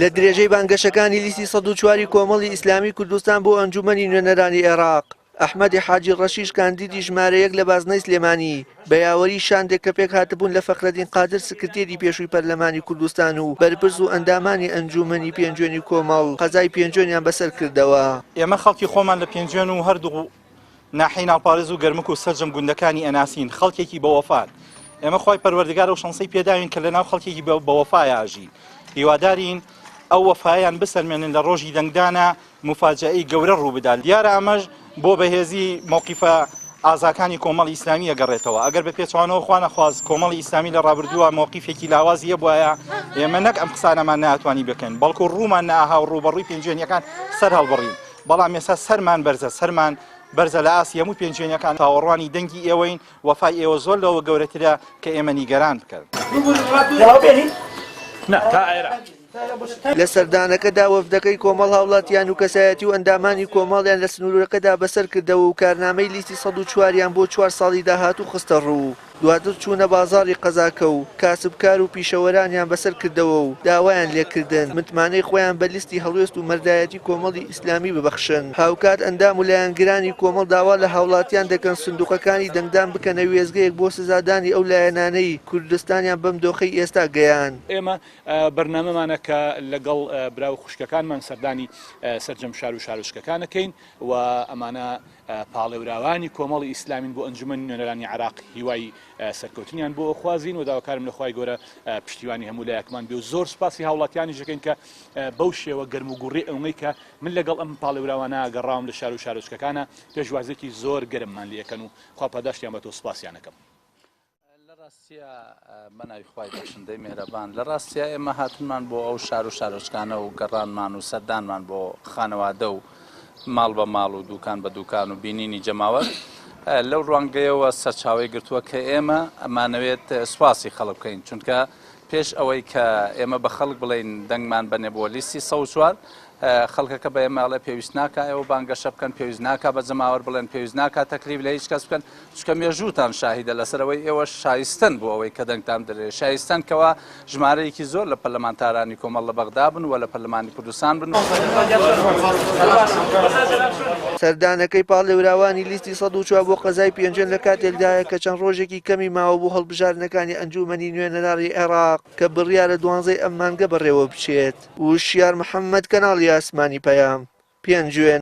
لە درێژەی بانگەشەکانی لیستی 104 کۆمەڵی ئیسلامی کوردستان بۆ ئەنجومەنی نوێنەرانی عێراق ئەحمەدی حاجی ڕەشیش کاندیدی ژمارە 1 لە بازنەی سلێمانی بە یاوەری شاندێک کە پێک هاتبوون لە فەخرەدین قادر سکرتێری پێشووی پەرلەمانی کوردستان و بەرپرس و ئەندامانی ئەنجومەنی پێنجوێنی کۆمەڵ قەزای پێنجوێنیان بەسەر کردەوە. ئێمە خەڵکی خۆمان لە پێنجوێن و هەردوو ناحەی ناوپارێز و گەرمک و سەرجەم گوندەکانی ئەناسین خەڵکێکی بەوەفات. ئێمە خۆی پەروەردگار و شەنسەی پێداوین کە لەناو خەڵکێکی بەوەفای ئاژین. هیوادارین ئەو وەفایان بسەلمێنن لە ڕۆژی دەنگدانە مفاجعەی گەورە ڕوو بدات. دیارە ئەمەش بۆ بەهێزی موقیفە ئازاکانی کۆمەڵی ئیسلامی ئەگەڕێتەوە. ئەگەر بە پێچوانەوە خوا نەخواست کۆمەڵی ئیسلامی لە ڕابردووە موقیفێکی لاوازیە بواە ئێمە نەک ئەم قسانەمان ناتوانی بکەن بەڵکو ڕوومان نەئاها و ڕوبەڕووی پێنجوێنیەکان سەر هەڵبڕین. بەڵام ئێستا سەرمان بەرزە سەرمان بەرزە لە ئاسی هەموو پێنجوێنیەکان تاوەڕوانی دەنگی ئێوەین وەفای ئێوە زۆر لەوە گەورەترە کە ئێمە نیگەران بکەن. لە سەردانەکەدا وەفدەکەی کۆمەڵ هاوڵاتیان و کەسایەتی و ئەندامانی کۆمەڵیان لە سنوورەکەدا بەسەر کردەوە و کارنامەی لیستی 104یان بۆ 4 ساڵی داهاتوو خستە ڕوو. دواتر چوونە بازاڕی قەزاکە و کاسبکار و پیشەوەرانیان بەسەر کردەوە و داوایان لێکردن متمانەی خۆیان بە لیستی هەڵوێست و مەردایەتی کۆمەڵی ئیسلامی ببەخشن. هاوکات ئەندام و لایەنگرانی کۆمەڵ داوا لە هاوڵاتیان دەکەن سندوقەکانی دەنگدان بکەنە وێزگەیەک بۆ سزادانی ئەو لایەنانەی کوردستانیان بەم دۆخەی ئێستا گەیان. ئێمە بەرنامەمانە کە لەگەڵ براو خوشکەکانمان سەردانی سەرجەم شار و شارۆچکەکانەکەین و ئەمانە پاڵێوراوانی کۆمەڵی ئیسلامین بۆ ئەنجومەنی نوێنەرانی عێراق هیوای سەرکەوتنیان بۆ خوازین و داواکارم لە خوای گەورە پشتیوانی هەموو لایەکمان بێ و زۆر سپاسی هاوڵاتیانی ژەکەین کە بەو شێوە گەرم و گوڕی ئەوەی کە من لەگەڵ ئەم پاڵێوراوانە گەڕاوم لە شار و شارۆچکەکانە پێشوازێکی زۆر گەرممان لێکەن و خوا پاداشتیان بە تۆ سپاسیانەکەم. لە ڕاستیە بەناوی خوای بەخشندەی میهرەبان لە ڕاستیە ئێمە هاتنمان بۆ ئەو شار و شارۆچکانە و گەڕانمان و سەردانمان بۆ خانەوادە و ماڵ بە ماڵ و دوکان بە دوکان و بینینی جەماوەت لەو ڕوانگەیەوە سەرچاوی گرتووە کە ئێمە ئەمانەوێت سوپاسی خەڵک بکەین چونکە پێش ئەوەی کە ئێمە بە خەڵک بڵین دەنگمان بنێ بۆ لیستی 104 خەڵکەکە بە ئێمەڵێ پێویست ناکە ئێوە بانگەشە بکەن پێویست ناکە بە جەماوەر بڵێن پێویست ناکە تەکلیف لە هیچ کەس بکەن چکە مێژووتان شاهیدە لەسەرەوەی ئێوە شایستن بۆ ئەوەی کە دەنگتان درێ شایستن کەوا ژمارەیەکی زۆر لە پەرلەمانتارانی کۆمەڵ لە بەغدا بن و لە پەرلەمانی کوردستان بن. سەردانەکەی پاڵێوراوانی لیستی 104 بۆ قەزای پێنجوێن لە کاتێکدایە کە چەند ڕۆژێکی کەمی ماوە بۆ هەڵبژاردنەکانی ئەنجومەنی نوێنەرانی عێراق کە بڕیارە 12 ئەم مانگە بەڕێوە بچێت. وشیار محەممەد کەناڵی ئاسمانی پەیام پێنجوێن.